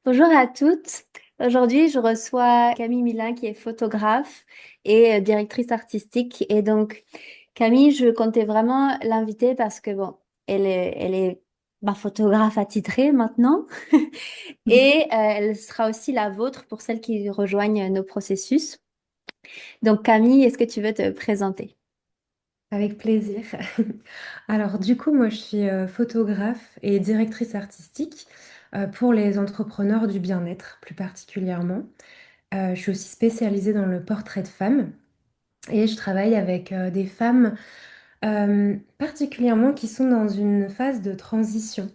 Bonjour à toutes. Aujourd'hui, je reçois Camille Milin qui est photographe et directrice artistique. Et donc, Camille, je comptais vraiment l'inviter parce que, bon, elle est ma photographe attitrée maintenant et elle sera aussi la vôtre pour celles qui rejoignent nos processus. Donc, Camille, est-ce que tu veux te présenter? Avec plaisir. Alors, du coup, moi, je suis photographe et directrice artistique pour les entrepreneurs du bien-être, plus particulièrement. Je suis aussi spécialisée dans le portrait de femmes et je travaille avec des femmes particulièrement qui sont dans une phase de transition.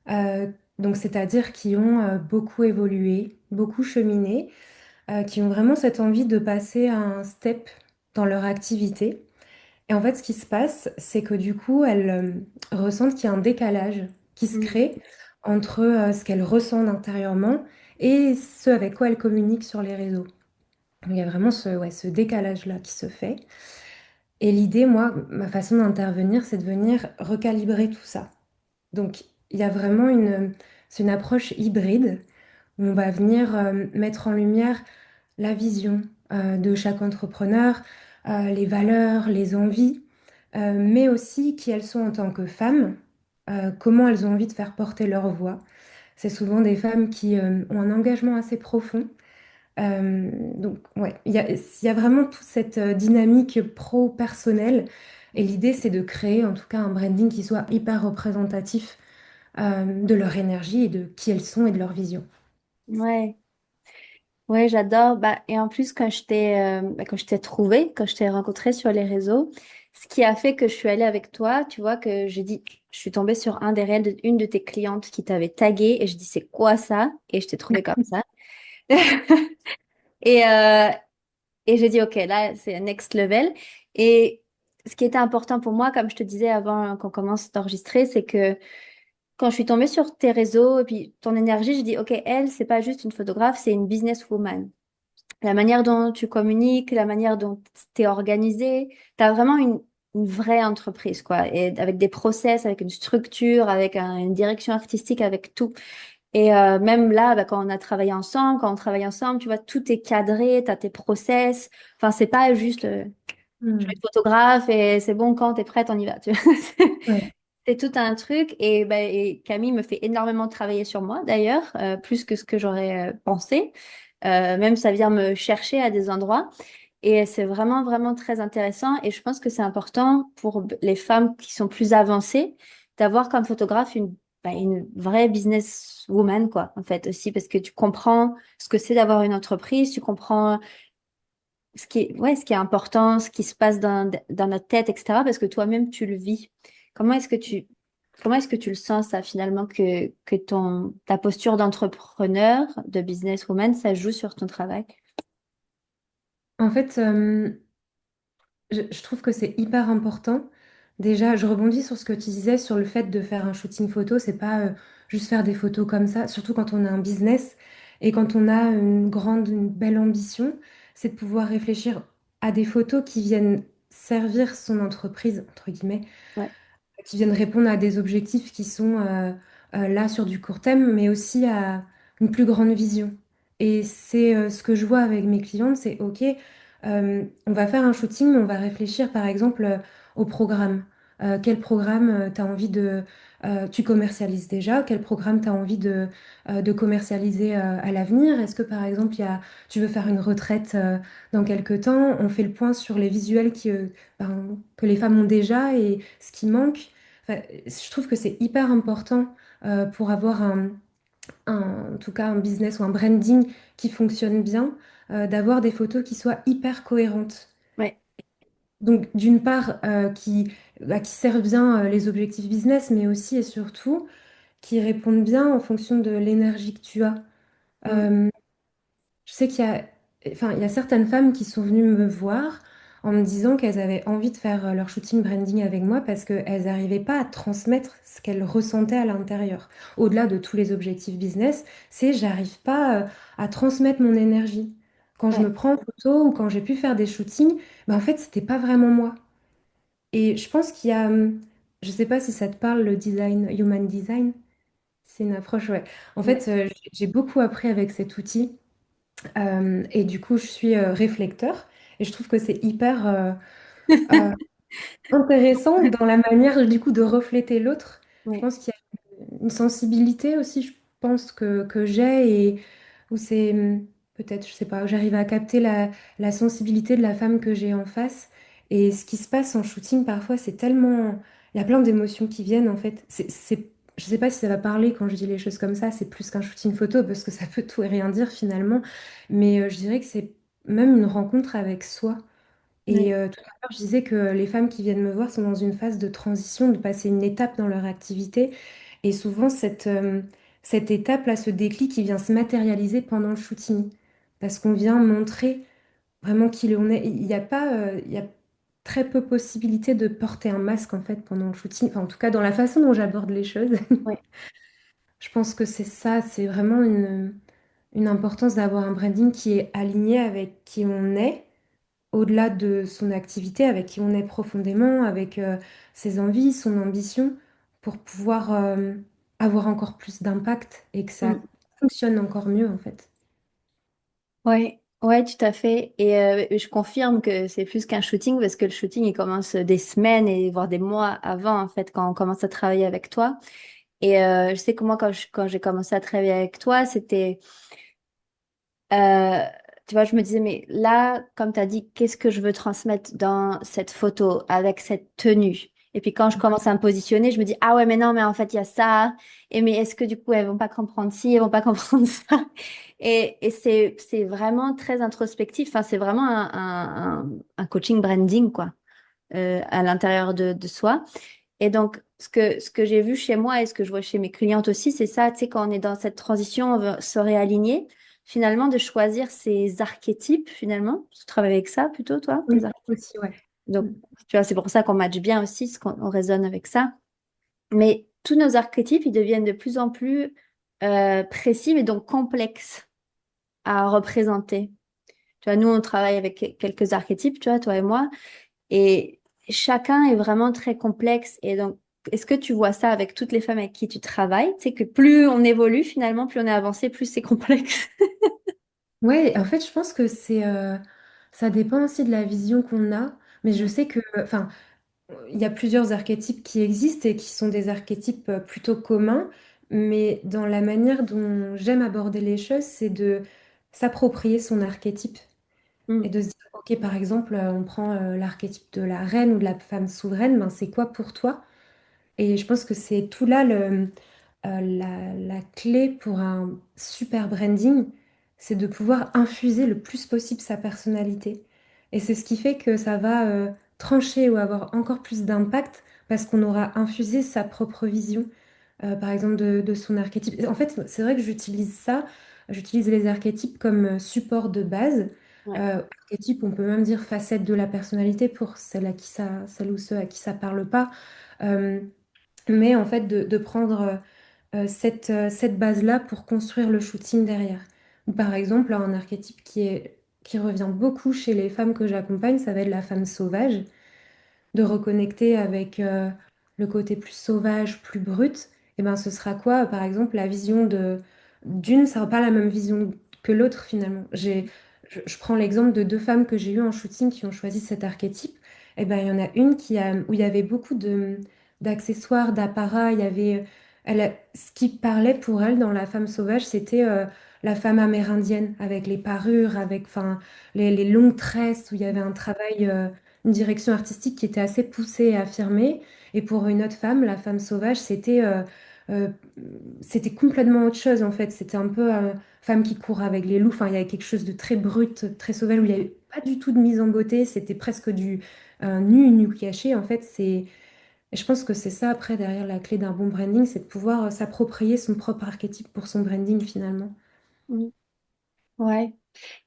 Euh, donc, c'est-à-dire qui ont beaucoup évolué, beaucoup cheminé, qui ont vraiment cette envie de passer à un step dans leur activité. Et en fait, ce qui se passe, c'est que du coup, elles ressentent qu'il y a un décalage qui se Mm. crée entre ce qu'elles ressentent intérieurement et ce avec quoi elles communiquent sur les réseaux. Il y a vraiment ce décalage-là qui se fait. Et l'idée, moi, ma façon d'intervenir, c'est de venir recalibrer tout ça. Donc, il y a vraiment c'est une approche hybride où on va venir mettre en lumière la vision de chaque entrepreneur, les valeurs, les envies, mais aussi qui elles sont en tant que femmes, comment elles ont envie de faire porter leur voix. C'est souvent des femmes qui ont un engagement assez profond. Donc, ouais, il y a vraiment toute cette dynamique pro-personnelle. Et l'idée, c'est de créer en tout cas un branding qui soit hyper représentatif de leur énergie et de qui elles sont et de leur vision. Ouais. Ouais, j'adore. Bah, et en plus, quand je t'ai trouvé, quand je t'ai rencontré sur les réseaux, ce qui a fait que je suis allée avec toi, tu vois, que j'ai dit, je suis tombée sur un des réels d'une de tes clientes qui t'avait tagué et je dis, c'est quoi ça? Et je t'ai trouvé comme ça. Et, euh, et j'ai dit, OK, là, c'est next level. Et ce qui était important pour moi, comme je te disais avant qu'on commence d'enregistrer, c'est que quand je suis tombée sur tes réseaux et puis ton énergie, j'ai dit, OK, elle, c'est pas juste une photographe, c'est une businesswoman. La manière dont tu communiques, la manière dont tu es organisé, tu as vraiment une vraie entreprise, quoi, et avec des process, avec une structure, avec une direction artistique, avec tout. Et même là, bah, quand on a travaillé ensemble, quand on travaille ensemble, tu vois, tout est cadré, tu as tes process. Enfin, c'est pas juste, je suis Hmm. photographe et c'est bon, quand tu es prête, on y va. Tu vois. Ouais. C'est tout un truc. Et, bah, et Camille me fait énormément travailler sur moi, d'ailleurs, plus que ce que j'aurais pensé. Même ça vient me chercher à des endroits. Et c'est vraiment, vraiment très intéressant. Et je pense que c'est important pour les femmes qui sont plus avancées d'avoir comme photographe une vraie businesswoman, quoi, en fait, aussi, parce que tu comprends ce que c'est d'avoir une entreprise, tu comprends ce qui est important, ce qui se passe dans notre tête, etc., parce que toi-même, tu le vis. Comment est-ce que tu, comment est-ce que tu le sens, ça, finalement, que ta posture d'entrepreneur, de businesswoman, ça joue sur ton travail? En fait, je trouve que c'est hyper important. Déjà, je rebondis sur ce que tu disais sur le fait de faire un shooting photo. C'est pas juste faire des photos comme ça, surtout quand on a un business et quand on a une belle ambition, c'est de pouvoir réfléchir à des photos qui viennent servir son entreprise, entre guillemets, Ouais, qui viennent répondre à des objectifs qui sont là sur du court terme, mais aussi à une plus grande vision. Et c'est ce que je vois avec mes clientes, c'est OK, on va faire un shooting, mais on va réfléchir par exemple au programme. Quel programme tu as envie tu commercialises déjà? Quel programme tu as envie de commercialiser à l'avenir? Est-ce que par exemple, tu veux faire une retraite dans quelques temps? On fait le point sur les visuels que les femmes ont déjà et ce qui manque. Enfin, je trouve que c'est hyper important pour avoir en tout cas un business ou un branding qui fonctionne bien, d'avoir des photos qui soient hyper cohérentes. ouais, Donc d'une part, qui servent bien les objectifs business, mais aussi et surtout qui répondent bien en fonction de l'énergie que tu as. mm, Euh, Je sais enfin, il y a certaines femmes qui sont venues me voir en me disant qu'elles avaient envie de faire leur shooting branding avec moi parce qu'elles n'arrivaient pas à transmettre ce qu'elles ressentaient à l'intérieur. Au-delà de tous les objectifs business, c'est j'arrive pas à transmettre mon énergie. Quand je ouais. me prends en photo ou quand j'ai pu faire des shootings, ben en fait, c'était pas vraiment moi. Et je pense qu'il y a, je sais pas si ça te parle, le design, human design. C'est une approche, ouais. En Ouais. fait, j'ai beaucoup appris avec cet outil. Et du coup, je suis réflecteur. Et je trouve que c'est hyper euh, intéressant dans la manière, du coup, de refléter l'autre. Je Ouais. pense qu'il y a une sensibilité aussi, je pense que j'ai, et où c'est peut-être, je sais pas, où j'arrive à capter la sensibilité de la femme que j'ai en face. Et ce qui se passe en shooting, parfois, c'est tellement... Il y a plein d'émotions qui viennent, en fait. Je sais pas si ça va parler quand je dis les choses comme ça, c'est plus qu'un shooting photo, parce que ça peut tout et rien dire, finalement. Mais je dirais que c'est même une rencontre avec soi. Et Ouais. tout à l'heure, je disais que les femmes qui viennent me voir sont dans une phase de transition, de passer une étape dans leur activité. Et souvent, cette étape-là, ce déclic, qui vient se matérialiser pendant le shooting. Parce qu'on vient montrer vraiment qui l'on est. Il n'y a pas, il y a très peu possibilité de porter un masque, en fait, pendant le shooting. Enfin, en tout cas, dans la façon dont j'aborde les choses. Ouais. Je pense que c'est ça, c'est vraiment une importance d'avoir un branding qui est aligné avec qui on est au-delà de son activité, avec qui on est profondément, avec ses envies, son ambition, pour pouvoir avoir encore plus d'impact et que ça Mm. fonctionne encore mieux en fait. Ouais, ouais, tout à fait. Et je confirme que c'est plus qu'un shooting parce que le shooting, il commence des semaines et voire des mois avant, en fait, quand on commence à travailler avec toi. Et je sais que moi, quand j'ai commencé à travailler avec toi, c'était, euh, tu vois, je me disais, mais là, comme tu as dit, qu'est-ce que je veux transmettre dans cette photo avec cette tenue? Et puis quand je commence à me positionner, je me dis, ah ouais, mais non, mais en fait, il y a ça. Et mais est-ce que du coup, elles vont pas comprendre ci, elles vont pas comprendre ça? Et c'est vraiment très introspectif. Enfin, c'est vraiment un coaching branding, quoi, à l'intérieur de soi. Et donc, ce que j'ai vu chez moi et ce que je vois chez mes clientes aussi, c'est ça, tu sais, quand on est dans cette transition, on veut se réaligner, finalement, de choisir ces archétypes, finalement. Tu travailles avec ça plutôt, toi, tes Oui, archétypes. aussi, ouais. Donc, tu vois, c'est pour ça qu'on match bien aussi, ce qu'on on résonne avec ça. Mais tous nos archétypes, ils deviennent de plus en plus précis, mais donc complexes à représenter. Tu vois, nous, on travaille avec quelques archétypes, tu vois, toi et moi. Et chacun est vraiment très complexe. Et donc, est-ce que tu vois ça avec toutes les femmes avec qui tu travailles? C'est que plus on évolue finalement, plus on est avancé, plus c'est complexe. Ouais, en fait, je pense que ça dépend aussi de la vision qu'on a, mais je Ouais. sais que, enfin, il y a plusieurs archétypes qui existent et qui sont des archétypes plutôt communs, mais dans la manière dont j'aime aborder les choses, c'est de s'approprier son archétype et Mm. de se dire, ok, par exemple, on prend l'archétype de la reine ou de la femme souveraine, ben, c'est quoi pour toi? Et je pense que c'est tout là la clé pour un super branding, c'est de pouvoir infuser le plus possible sa personnalité. Et c'est ce qui fait que ça va trancher ou avoir encore plus d'impact parce qu'on aura infusé sa propre vision, par exemple, de son archétype. En fait, c'est vrai que j'utilise ça, j'utilise les archétypes comme support de base. Ouais. Archétype, on peut même dire facette de la personnalité pour celle ou ceux à qui ça parle pas. Euh, mais en fait, de prendre cette base-là pour construire le shooting derrière. Ou par exemple, un archétype qui revient beaucoup chez les femmes que j'accompagne, ça va être la femme sauvage, de reconnecter avec le côté plus sauvage, plus brut. Et ben, ce sera quoi, par exemple, la vision d'une, ça sera pas la même vision que l'autre finalement. Je prends l'exemple de deux femmes que j'ai eues en shooting qui ont choisi cet archétype. Et ben, il y en a une où il y avait beaucoup d'accessoires, d'apparat. Ce qui parlait pour elle dans la femme sauvage, c'était la femme amérindienne avec les parures, avec enfin, les longues tresses, où il y avait un travail, une direction artistique qui était assez poussée et affirmée. Et pour une autre femme, la femme sauvage, euh, c'était complètement autre chose en fait. C'était un peu femme qui court avec les loups. Enfin, il y avait quelque chose de très brut, très sauvage, où il n'y avait pas du tout de mise en beauté. C'était presque du nu caché. En fait, et je pense que c'est ça après, derrière la clé d'un bon branding, c'est de pouvoir s'approprier son propre archétype pour son branding finalement. Mm. Ouais.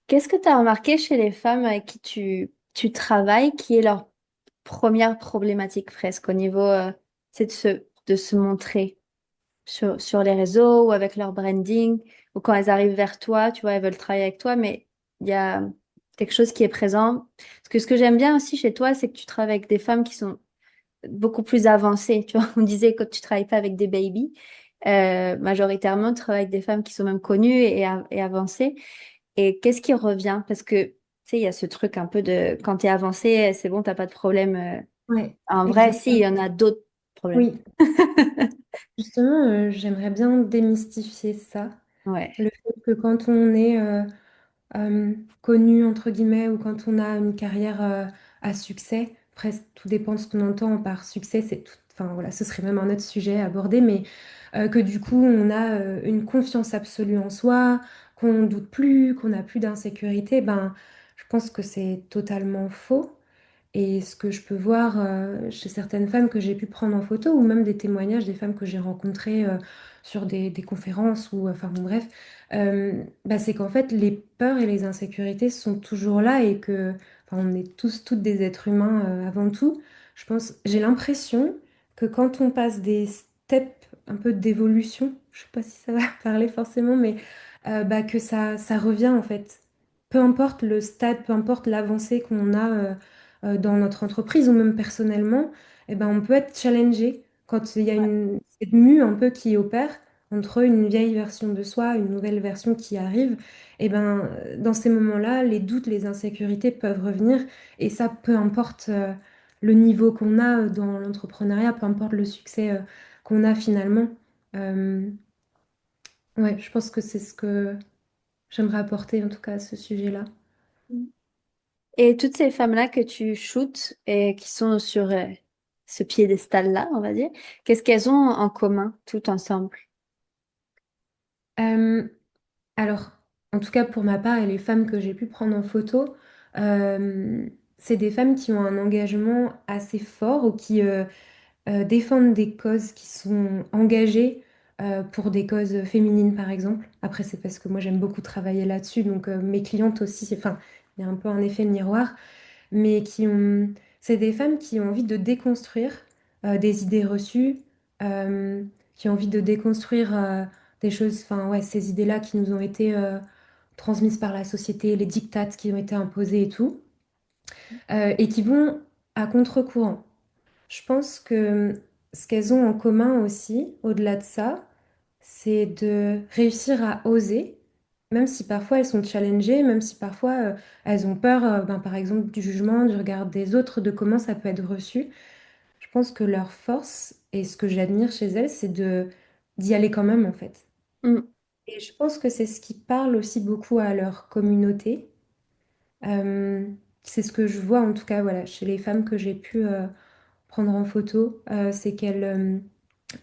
Qu'est-ce que tu as remarqué chez les femmes avec qui tu travailles, qui est leur première problématique presque au niveau, c'est de se montrer sur les réseaux ou avec leur branding, ou quand elles arrivent vers toi, tu vois, elles veulent travailler avec toi, mais il y a quelque chose qui est présent. Parce que ce que j'aime bien aussi chez toi, c'est que tu travailles avec des femmes qui sont beaucoup plus avancées, tu vois. On disait que tu travailles pas avec des babies. majoritairement travaille avec des femmes qui sont même connues et avancées. Et qu'est-ce qui revient? Parce que, tu sais, il y a ce truc un peu de quand tu es avancé, c'est bon, t'as pas de problème. Ouais, En vrai, si, il y exactement. en a d'autres problèmes. Oui, justement, j'aimerais bien démystifier ça. Ouais, Le fait que quand on est connu, entre guillemets, ou quand on a une carrière à succès, presque tout dépend de ce qu'on entend par succès, c'est tout, enfin voilà, ce serait même un autre sujet à aborder, mais que du coup, on a une confiance absolue en soi, qu'on doute plus, qu'on n'a plus d'insécurité, ben, je pense que c'est totalement faux. Et ce que je peux voir chez certaines femmes que j'ai pu prendre en photo, ou même des témoignages des femmes que j'ai rencontrées sur des conférences, ou enfin bon, bref, bah, c'est qu'en fait les peurs et les insécurités sont toujours là et que enfin, on est tous toutes des êtres humains avant tout. Je pense, j'ai l'impression que quand on passe des steps un peu d'évolution, je sais pas si ça va parler forcément, mais bah, que ça revient en fait. Peu importe le stade, peu importe l'avancée qu'on a. Dans notre entreprise ou même personnellement, eh ben, on peut être challengé quand il y a ouais. cette mue un peu qui opère entre une vieille version de soi, une nouvelle version qui arrive. Et ben, dans ces moments-là, les doutes, les insécurités peuvent revenir et ça, peu importe le niveau qu'on a dans l'entrepreneuriat, peu importe le succès qu'on a finalement. Euh, ouais, je pense que c'est ce que j'aimerais apporter en tout cas à ce sujet-là. Et toutes ces femmes-là que tu shootes et qui sont sur ce piédestal-là, on va dire, qu'est-ce qu'elles ont en commun, toutes ensemble? Euh, Alors, en tout cas pour ma part et les femmes que j'ai pu prendre en photo, euh, c'est des femmes qui ont un engagement assez fort ou qui défendent des causes qui sont engagées pour des causes féminines par exemple. Après, c'est parce que moi j'aime beaucoup travailler là-dessus, donc mes clientes aussi, enfin, il y a un peu un effet miroir mais c'est des femmes qui ont envie de déconstruire des idées reçues, qui ont envie de déconstruire des choses, enfin ouais, ces idées-là qui nous ont été transmises par la société, les dictates qui ont été imposés et tout, et qui vont à contre-courant. Je pense que ce qu'elles ont en commun aussi, au-delà de ça, c'est de réussir à oser, même si parfois elles sont challengées, même si parfois elles ont peur, ben, par exemple, du jugement, du regard des autres, de comment ça peut être reçu. Je pense que leur force et ce que j'admire chez elles, c'est de d'y aller quand même en fait. Mm. Et je pense que c'est ce qui parle aussi beaucoup à leur communauté. Euh, c'est ce que je vois en tout cas voilà, chez les femmes que j'ai pu prendre en photo, c'est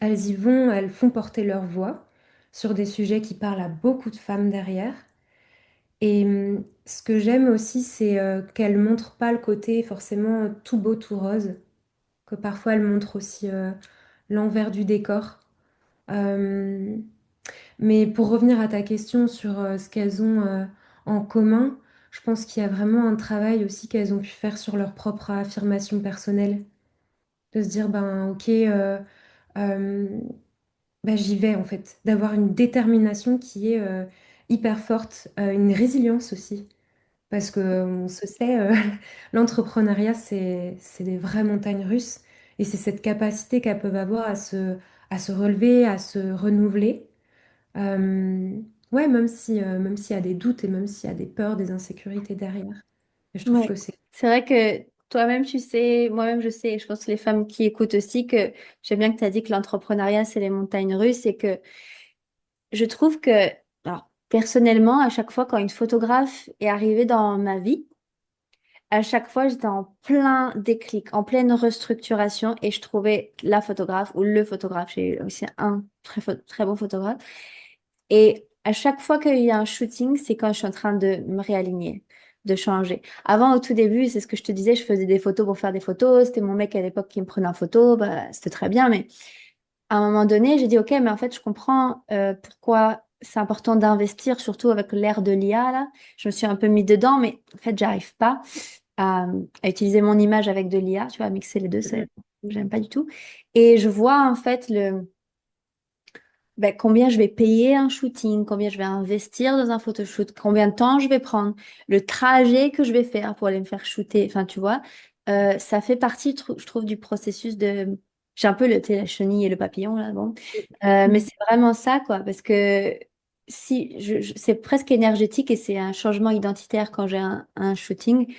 elles y vont, elles font porter leur voix sur des sujets qui parlent à beaucoup de femmes derrière. Et ce que j'aime aussi, c'est qu'elles montrent pas le côté forcément tout beau, tout rose, que parfois elles montrent aussi l'envers du décor. Euh, mais pour revenir à ta question sur ce qu'elles ont en commun, je pense qu'il y a vraiment un travail aussi qu'elles ont pu faire sur leur propre affirmation personnelle, de se dire ben ok. Euh, Bah, j'y vais en fait, d'avoir une détermination qui est hyper forte, une résilience aussi, parce que on se sait, l'entrepreneuriat c'est des vraies montagnes russes et c'est cette capacité qu'elles peuvent avoir à se relever, à se renouveler. Euh, ouais, même s'il y a des doutes et même s'il y a des peurs, des insécurités derrière. Et je trouve Ouais. que c'est C'est vrai que toi-même, tu sais, moi-même, je sais, et je pense que les femmes qui écoutent aussi, que j'aime bien que tu as dit que l'entrepreneuriat, c'est les montagnes russes et que je trouve que, alors, personnellement, à chaque fois quand une photographe est arrivée dans ma vie, à chaque fois, j'étais en plein déclic, en pleine restructuration et je trouvais la photographe ou le photographe, j'ai eu aussi un très bon photographe. Et à chaque fois qu'il y a un shooting, c'est quand je suis en train de me réaligner, de changer. Avant, au tout début, c'est ce que je te disais, je faisais des photos pour faire des photos. C'était mon mec à l'époque qui me prenait en photo, bah, c'était très bien. Mais à un moment donné, j'ai dit, OK, mais en fait, je comprends pourquoi c'est important d'investir, surtout avec l'ère de l'IA, là. Je me suis un peu mis dedans, mais en fait, j'arrive pas à utiliser mon image avec de l'IA, tu vois, à mixer les deux, j'aime pas du tout. Et je vois en fait combien je vais payer un shooting, combien je vais investir dans un photoshoot, combien de temps je vais prendre, le trajet que je vais faire pour aller me faire shooter. Enfin, tu vois, ça fait partie, je trouve, du processus de j'ai un peu le, tu sais, la chenille et le papillon là, bon. Mais Mm. c'est vraiment ça, quoi, parce que si c'est presque énergétique et c'est un changement identitaire quand j'ai un shooting.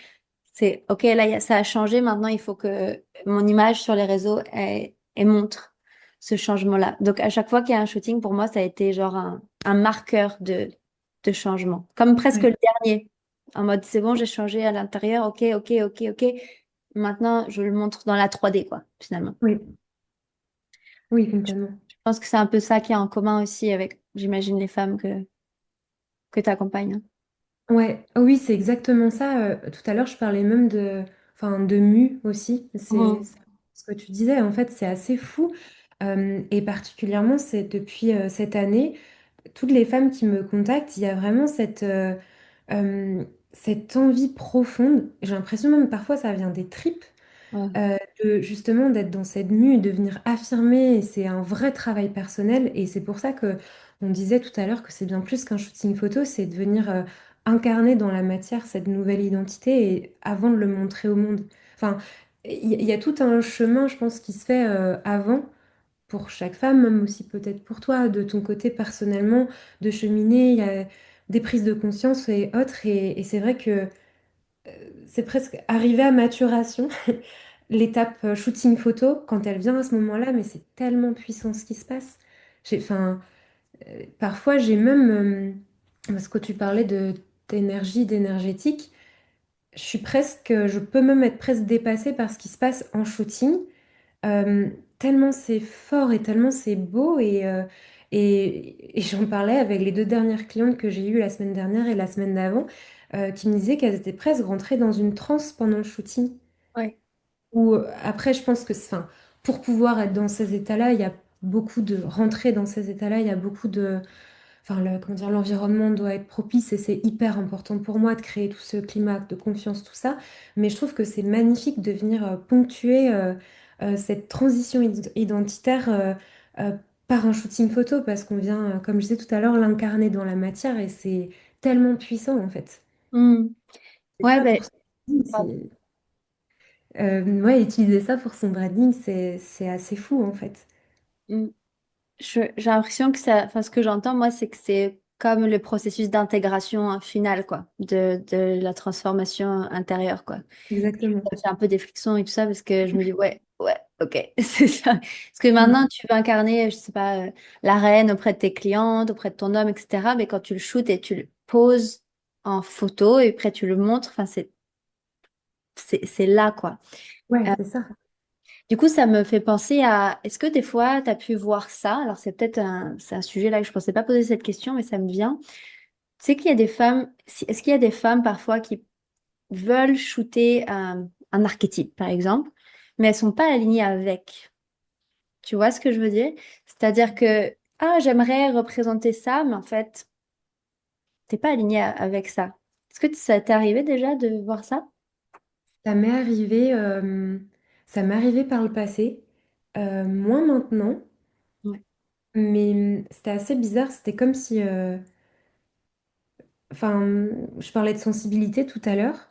C'est OK, là, ça a changé. Maintenant, il faut que mon image sur les réseaux elle montre ce changement-là. Donc, à chaque fois qu'il y a un shooting, pour moi, ça a été genre un marqueur de changement. Comme presque Ouais. le dernier. En mode, c'est bon, j'ai changé à l'intérieur. OK, OK, OK, OK. Maintenant, je le montre dans la 3D, quoi, finalement. Oui, oui, complètement. Je pense que c'est un peu ça qui est en commun aussi avec, j'imagine, les femmes que tu accompagnes. Ouais, oui, c'est exactement ça. Tout à l'heure, je parlais même enfin, de mu aussi. C'est ce que tu disais. En fait, c'est assez fou. Et particulièrement, c'est depuis cette année, toutes les femmes qui me contactent, il y a vraiment euh, cette envie profonde. J'ai l'impression même parfois ça vient des tripes. Mhm. Justement d'être dans cette mue et de venir affirmer. Et c'est un vrai travail personnel. Et c'est pour ça que on disait tout à l'heure que c'est bien plus qu'un shooting photo, c'est de venir incarner dans la matière cette nouvelle identité et avant de le montrer au monde. Enfin, il y a tout un chemin, je pense, qui se fait avant. Pour chaque femme, même aussi peut-être pour toi, de ton côté personnellement, de cheminer, il y a des prises de conscience et autres. Et c'est vrai que c'est presque arrivé à maturation. L'étape shooting photo, quand elle vient à ce moment-là, mais c'est tellement puissant ce qui se passe. Enfin, parfois, j'ai même, parce que tu parlais d'énergie, d'énergétique, je peux même être presque dépassée par ce qui se passe en shooting, tellement c'est fort et tellement c'est beau. Et j'en parlais avec les deux dernières clientes que j'ai eues la semaine dernière et la semaine d'avant, qui me disaient qu'elles étaient presque rentrées dans une transe pendant le shooting. Ouais. Ou après, je pense que enfin, pour pouvoir être dans ces états-là, il y a beaucoup de rentrer dans ces états-là, il y a beaucoup de enfin comment dire, l'environnement doit être propice et c'est hyper important pour moi de créer tout ce climat de confiance, tout ça. Mais je trouve que c'est magnifique de venir ponctuer cette transition identitaire euh, par un shooting photo parce qu'on vient, comme je disais tout à l'heure, l'incarner dans la matière et c'est tellement puissant en fait. Mhm. Et Ouais, ça ben, pour ouais, utiliser ça pour son branding, c'est assez fou en fait. J'ai l'impression que ça, enfin, ce que j'entends, moi, c'est que c'est comme le processus d'intégration final, quoi, de la transformation intérieure, quoi. Exactement. Ça me fait un peu des frictions et tout ça parce que je me dis, ouais, ouais, ok, c'est ça. Parce que Mm. maintenant, tu veux incarner, je sais pas, la reine auprès de tes clientes, auprès de ton homme, etc. Mais quand tu le shootes et tu le poses en photo et après tu le montres, enfin, c'est là, quoi. Ouais, Euh, c'est ça. du coup, ça me fait penser à, est-ce que des fois, tu as pu voir ça? Alors, c'est un sujet là que je pensais pas poser cette question, mais ça me vient. Tu sais qu'il y a des femmes, est-ce qu'il y a des femmes parfois qui veulent shooter un archétype, par exemple, mais elles sont pas alignées avec. Tu vois ce que je veux dire? C'est-à-dire que, ah, j'aimerais représenter ça, mais en fait, t'es pas aligné avec ça. Est-ce que ça t'est arrivé déjà de voir ça? Ça m'est arrivé, ça m'est arrivé par le passé, moins maintenant, Ouais. mais c'était assez bizarre. C'était comme si, enfin, je parlais de sensibilité tout à l'heure.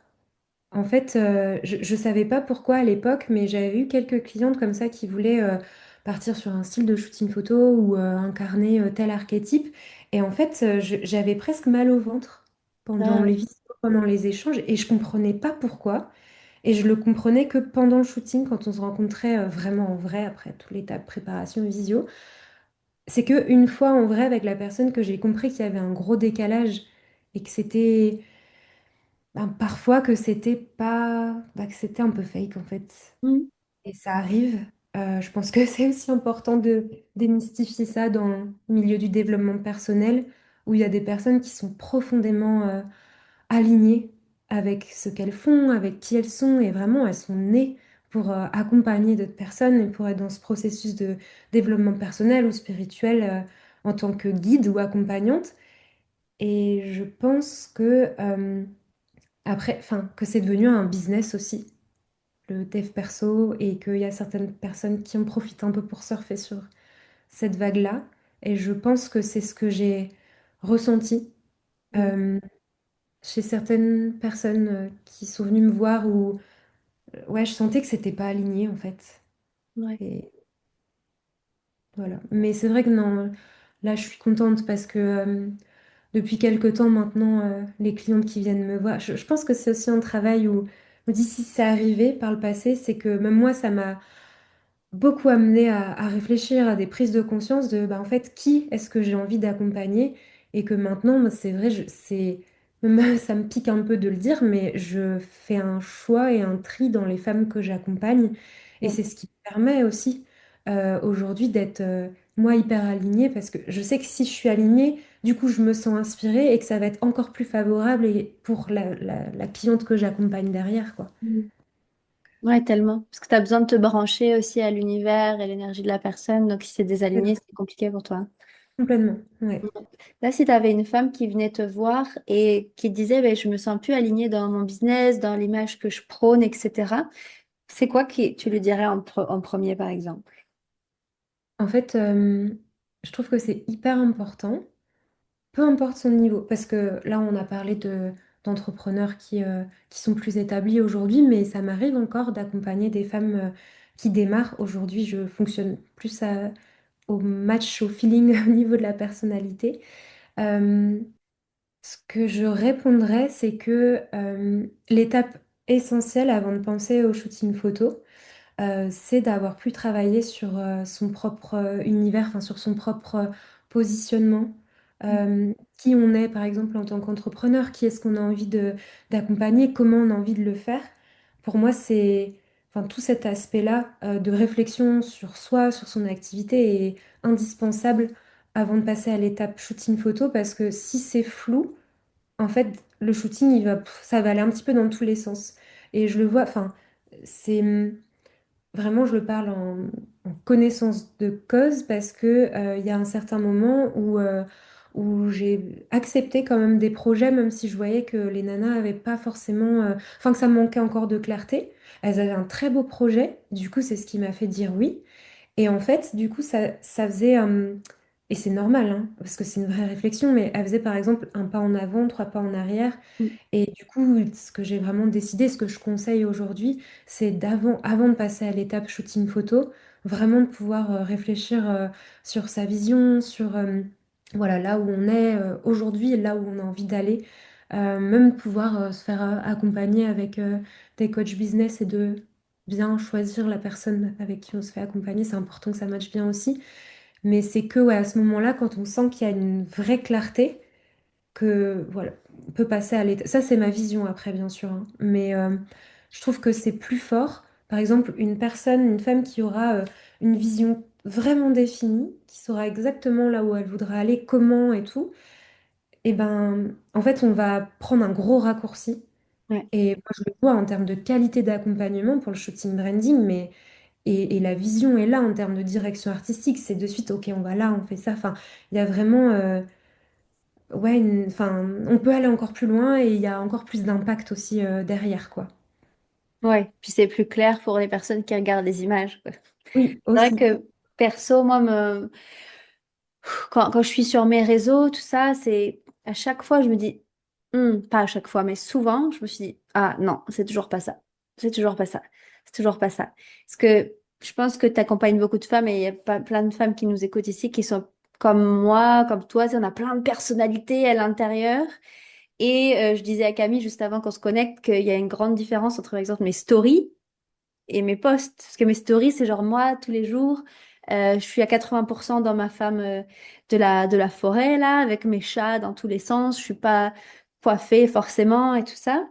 En fait, je savais pas pourquoi à l'époque, mais j'avais eu quelques clientes comme ça qui voulaient partir sur un style de shooting photo ou incarner tel archétype. Et en fait, j'avais presque mal au ventre pendant Ah, les visios, pendant les échanges, et je comprenais pas pourquoi. Et je le comprenais que pendant le shooting, quand on se rencontrait vraiment en vrai, après toute l'étape préparation visio. C'est que une fois en vrai avec la personne que j'ai compris qu'il y avait un gros décalage et que c'était parfois que c'était pas, que c'était un peu fake en fait. hmm, Et ça arrive. Je pense que c'est aussi important de démystifier ça dans le milieu du développement personnel, où il y a des personnes qui sont profondément alignées avec ce qu'elles font, avec qui elles sont, et vraiment elles sont nées pour accompagner d'autres personnes et pour être dans ce processus de développement personnel ou spirituel en tant que guide ou accompagnante. Et je pense que après, enfin, que c'est devenu un business aussi le dev perso et qu'il y a certaines personnes qui en profitent un peu pour surfer sur cette vague-là. Et je pense que c'est ce que j'ai ressenti hmm, euh, chez certaines personnes qui sont venues me voir où ouais, je sentais que c'était pas aligné en fait. ouais. Et... Voilà. Mais c'est vrai que non, là, je suis contente parce que depuis quelque temps maintenant, les clientes qui viennent me voir, je pense que c'est aussi un travail où, je me dis, si c'est arrivé par le passé, c'est que même moi, ça m'a beaucoup amené à réfléchir à des prises de conscience de, bah, en fait, qui est-ce que j'ai envie d'accompagner et que maintenant, bah, c'est vrai, même ça me pique un peu de le dire, mais je fais un choix et un tri dans les femmes que j'accompagne et Ouais. c'est ce qui me permet aussi aujourd'hui d'être, moi, hyper alignée parce que je sais que si je suis alignée, du coup, je me sens inspirée et que ça va être encore plus favorable et pour la cliente que j'accompagne derrière, quoi. Mm. Ouais, tellement. Parce que tu as besoin de te brancher aussi à l'univers et l'énergie de la personne. Donc, si c'est désaligné, c'est compliqué pour toi. Complètement, ouais. Là, si tu avais une femme qui venait te voir et qui disait, ben, je me sens plus alignée dans mon business, dans l'image que je prône, etc., c'est quoi que tu lui dirais en premier, par exemple? En fait, je trouve que c'est hyper important, peu importe son niveau, parce que là, on a parlé d'entrepreneurs qui sont plus établis aujourd'hui, mais ça m'arrive encore d'accompagner des femmes qui démarrent. Aujourd'hui, je fonctionne plus au match, au feeling au niveau de la personnalité. Euh, Ce que je répondrais, c'est que l'étape essentielle avant de penser au shooting photo, c'est d'avoir pu travailler sur son propre univers, enfin sur son propre positionnement, qui on est par exemple en tant qu'entrepreneur, qui est-ce qu'on a envie d'accompagner, comment on a envie de le faire. Pour moi, c'est, enfin, tout cet aspect-là de réflexion sur soi, sur son activité est indispensable avant de passer à l'étape shooting photo, parce que si c'est flou, en fait, le shooting, ça va aller un petit peu dans tous les sens. Et je le vois, enfin, c'est... Vraiment, je le parle en connaissance de cause parce que il y a un certain moment où j'ai accepté quand même des projets, même si je voyais que les nanas avaient pas forcément, enfin que ça manquait encore de clarté. Elles avaient un très beau projet, du coup c'est ce qui m'a fait dire oui. Et en fait, du coup ça faisait, et c'est normal, hein, parce que c'est une vraie réflexion, mais elles faisaient par exemple un pas en avant, trois pas en arrière. Mm. Et du coup, ce que j'ai vraiment décidé, ce que je conseille aujourd'hui, c'est avant de passer à l'étape shooting photo, vraiment de pouvoir réfléchir sur sa vision, sur voilà, là où on est aujourd'hui et là où on a envie d'aller. Même de pouvoir se faire accompagner avec des coachs business et de bien choisir la personne avec qui on se fait accompagner. C'est important que ça matche bien aussi. Mais c'est que ouais, à ce moment-là, quand on sent qu'il y a une vraie clarté, que voilà, on peut passer à l'état. Ça, c'est ma vision après, bien sûr, hein. Mais je trouve que c'est plus fort. Par exemple, une femme qui aura une vision vraiment définie, qui saura exactement là où elle voudra aller, comment et tout, et ben, en fait, on va prendre un gros raccourci. Ouais. Et moi, je le vois en termes de qualité d'accompagnement pour le shooting branding, mais et la vision est là en termes de direction artistique. C'est de suite, ok, on va là, on fait ça. Enfin, il y a vraiment. Ouais, enfin, on peut aller encore plus loin et il y a encore plus d'impact aussi derrière, quoi. Ouais. Puis c'est plus clair pour les personnes qui regardent les images, quoi. Oui, C'est vrai aussi. que perso, moi, quand je suis sur mes réseaux, tout ça, c'est à chaque fois, je me dis, pas à chaque fois, mais souvent, je me suis dit, ah non, c'est toujours pas ça. C'est toujours pas ça. C'est toujours pas ça. Parce que je pense que tu accompagnes beaucoup de femmes et il y a pas plein de femmes qui nous écoutent ici qui sont comme moi, comme toi. Tu sais, on a plein de personnalités à l'intérieur. Et je disais à Camille juste avant qu'on se connecte qu'il y a une grande différence entre, par exemple, mes stories et mes posts. Parce que mes stories, c'est genre moi, tous les jours, je suis à 80% dans ma femme de la forêt, là, avec mes chats dans tous les sens. Je suis pas coiffée forcément et tout ça.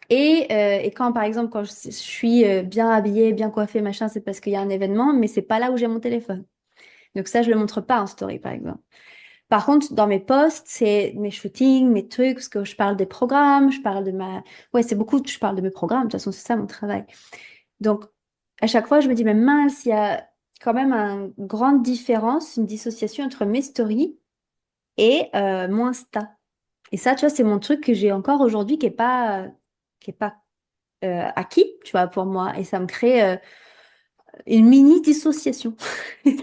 Et quand, par exemple, quand je suis bien habillée, bien coiffée, machin, c'est parce qu'il y a un événement, mais c'est pas là où j'ai mon téléphone. Donc ça, je le montre pas en story, par exemple. Par contre, dans mes posts, c'est mes shootings, mes trucs, parce que je parle des programmes, je parle de ma... Ouais, c'est beaucoup, je parle de mes programmes, de toute façon, c'est ça mon travail. Donc, à chaque fois, je me dis, mais mince, il y a quand même une grande différence, une dissociation entre mes stories et mon Insta. Et ça, tu vois, c'est mon truc que j'ai encore aujourd'hui qui est pas acquis, tu vois, pour moi. Et ça me crée une mini dissociation.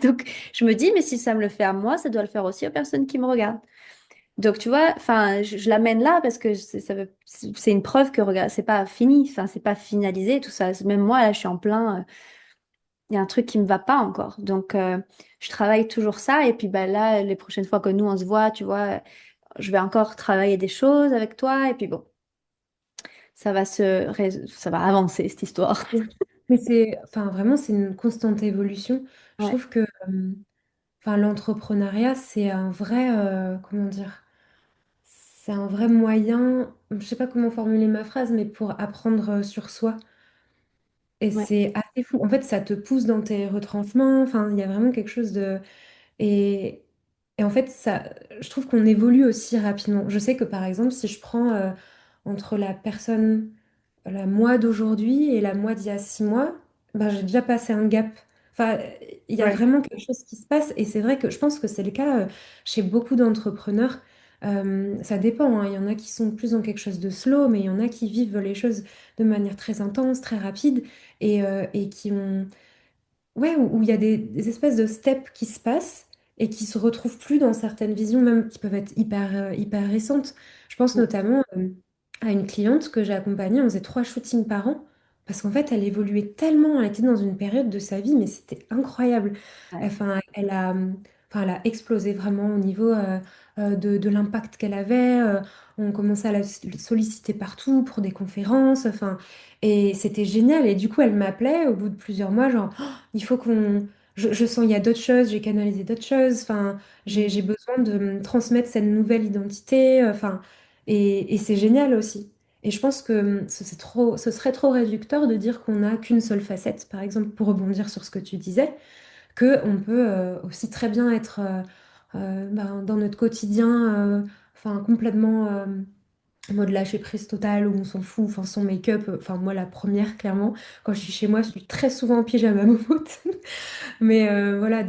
Donc, je me dis, mais si ça me le fait à moi, ça doit le faire aussi aux personnes qui me regardent. Donc, tu vois, enfin, je l'amène là parce que c'est une preuve que, regarde, c'est pas fini, enfin, c'est pas finalisé, tout ça. Même moi, là, je suis en plein. il y a un truc qui me va pas encore. Donc, je travaille toujours ça. Et puis, bah, là, les prochaines fois que nous, on se voit, tu vois, je vais encore travailler des choses avec toi. Et puis, bon, ça va avancer, cette histoire. Mais c'est, enfin, vraiment, c'est une constante évolution. Je Ouais, trouve que, enfin, l'entrepreneuriat, c'est un vrai, comment dire, c'est un vrai moyen, je sais pas comment formuler ma phrase, mais pour apprendre sur soi. Et ouais, c'est assez fou. En fait, ça te pousse dans tes retranchements. Enfin, il y a vraiment quelque chose de... Et, et en fait, ça, je trouve qu'on évolue aussi rapidement. Je sais que, par exemple, si je prends entre la personne, la moi d'aujourd'hui et la moi d'il y a 6 mois, ben, j'ai déjà passé un gap. Enfin, il y a ouais, vraiment quelque chose qui se passe. Et c'est vrai que je pense que c'est le cas chez beaucoup d'entrepreneurs. Ça dépend, hein. Il y en a qui sont plus dans quelque chose de slow, mais il y en a qui vivent les choses de manière très intense, très rapide, et qui ont ouais, où il y a des espèces de steps qui se passent et qui se retrouvent plus dans certaines visions, même qui peuvent être hyper récentes. Je pense notamment à une cliente que j'ai accompagnée, on faisait 3 shootings par an, parce qu'en fait, elle évoluait tellement, elle était dans une période de sa vie, mais c'était incroyable. ouais, Enfin, elle a explosé vraiment au niveau de l'impact qu'elle avait. On commençait à la solliciter partout pour des conférences, enfin, et c'était génial. Et du coup, elle m'appelait au bout de plusieurs mois, genre, il faut qu'on... je sens il y a d'autres choses, j'ai canalisé d'autres choses, enfin, mm, j'ai besoin de me transmettre cette nouvelle identité, enfin, et c'est génial aussi. Et je pense que ce serait trop réducteur de dire qu'on n'a qu'une seule facette, par exemple, pour rebondir sur ce que tu disais, que on peut aussi très bien être ben, dans notre quotidien, enfin, complètement en mode lâcher prise totale où on s'en fout, enfin, son make-up, enfin, moi, la première, clairement, quand je suis chez moi, je suis très souvent en pyjama moumoute. Mais voilà,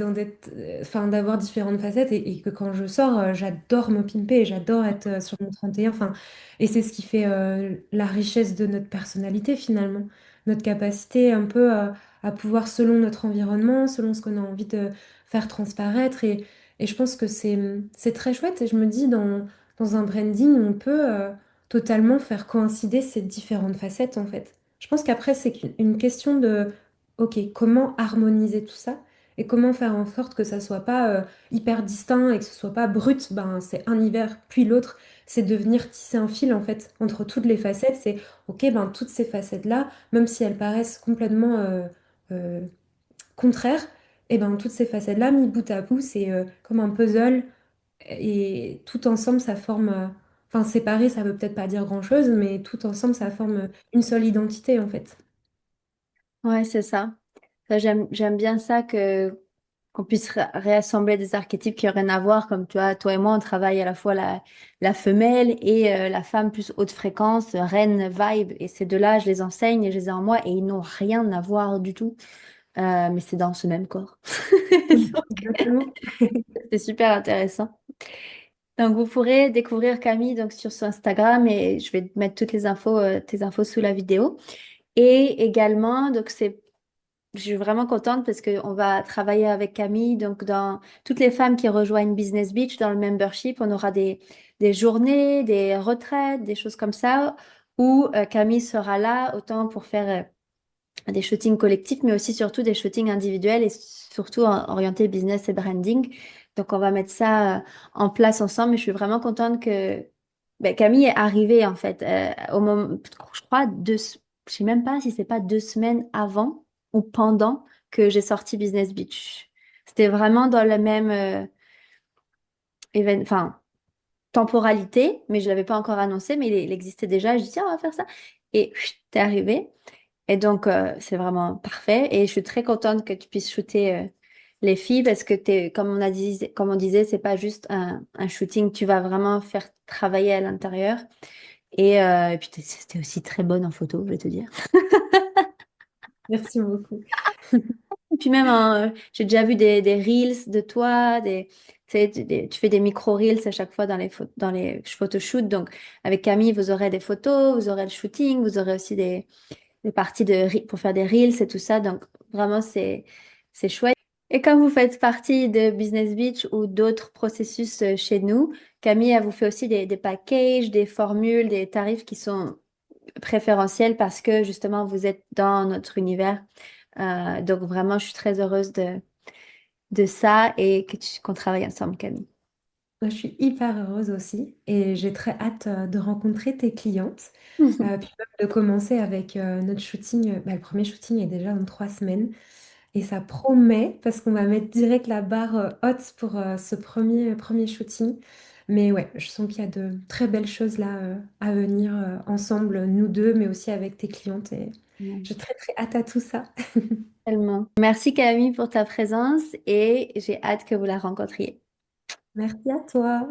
enfin, d'avoir différentes facettes et que quand je sors, j'adore me pimper, j'adore être sur mon 31. Enfin, et c'est ce qui fait la richesse de notre personnalité finalement. Notre capacité un peu à pouvoir, selon notre environnement, selon ce qu'on a envie de faire transparaître. Et je pense que c'est très chouette. Et je me dis, dans un branding, on peut totalement faire coïncider ces différentes facettes en fait. Je pense qu'après, c'est une question de, OK, comment harmoniser tout ça? Et comment faire en sorte que ça soit pas hyper distinct et que ce soit pas brut, ben c'est un hiver puis l'autre, c'est de venir tisser un fil en fait entre toutes les facettes, c'est ok ben toutes ces facettes-là, même si elles paraissent complètement euh, contraires, et ben toutes ces facettes-là, mis bout à bout, c'est comme un puzzle et tout ensemble ça forme, enfin séparé ça veut peut-être pas dire grand-chose, mais tout ensemble ça forme une seule identité en fait. ouais, c'est ça. J'aime bien ça que qu'on puisse réassembler des archétypes qui n'ont rien à voir, comme tu vois, toi et moi, on travaille à la fois la femelle et la femme plus haute fréquence, reine vibe, et ces deux-là, je les enseigne et je les ai en moi, et ils n'ont rien à voir du tout, mais c'est dans ce même corps. Oui, Donc, exactement. c'est super intéressant. Donc, vous pourrez découvrir Camille donc, sur son Instagram, et je vais te mettre toutes les infos, tes infos sous la vidéo. Et également, donc je suis vraiment contente parce qu'on va travailler avec Camille. Donc, dans toutes les femmes qui rejoignent Business Beach dans le membership, on aura des journées, des retraites, des choses comme ça, où Camille sera là, autant pour faire des shootings collectifs, mais aussi surtout des shootings individuels et surtout orientés business et branding. Donc, on va mettre ça en place ensemble. Et je suis vraiment contente que ben, Camille est arrivée, en fait, au moment, je crois, je sais même pas si c'est pas 2 semaines avant ou pendant que j'ai sorti Business Beach. C'était vraiment dans le même enfin, temporalité, mais je l'avais pas encore annoncé, mais il existait déjà. Je dis, tiens, on va faire ça. Et chut, t'es arrivé. Et donc, c'est vraiment parfait. Et je suis très contente que tu puisses shooter les filles parce que comme on disait, c'est pas juste un shooting. Tu vas vraiment faire travailler à l'intérieur. Et puis, c'était aussi très bonne en photo, je vais te dire. Merci beaucoup. Et puis même, hein, j'ai déjà vu des reels de toi, tu sais, tu fais des micro-reels à chaque fois dans les photoshoots. Donc, avec Camille, vous aurez des photos, vous aurez le shooting, vous aurez aussi des parties pour faire des reels et tout ça. Donc, vraiment, c'est chouette. Et comme vous faites partie de Business Beach ou d'autres processus chez nous, Camille, elle vous fait aussi des packages, des formules, des tarifs qui sont préférentiels parce que justement, vous êtes dans notre univers Donc vraiment, je suis très heureuse de ça et qu'on travaille ensemble, Camille. Moi, je suis hyper heureuse aussi et j'ai très hâte de rencontrer tes clientes. Puis même de commencer avec notre shooting. Bah, le premier shooting est déjà dans 3 semaines et ça promet parce qu'on va mettre direct la barre haute pour ce premier shooting. Mais ouais, je sens qu'il y a de très belles choses là à venir ensemble, nous deux, mais aussi avec tes clientes et j'ai très très hâte à tout ça. Tellement. Merci Camille pour ta présence et j'ai hâte que vous la rencontriez. Merci à toi.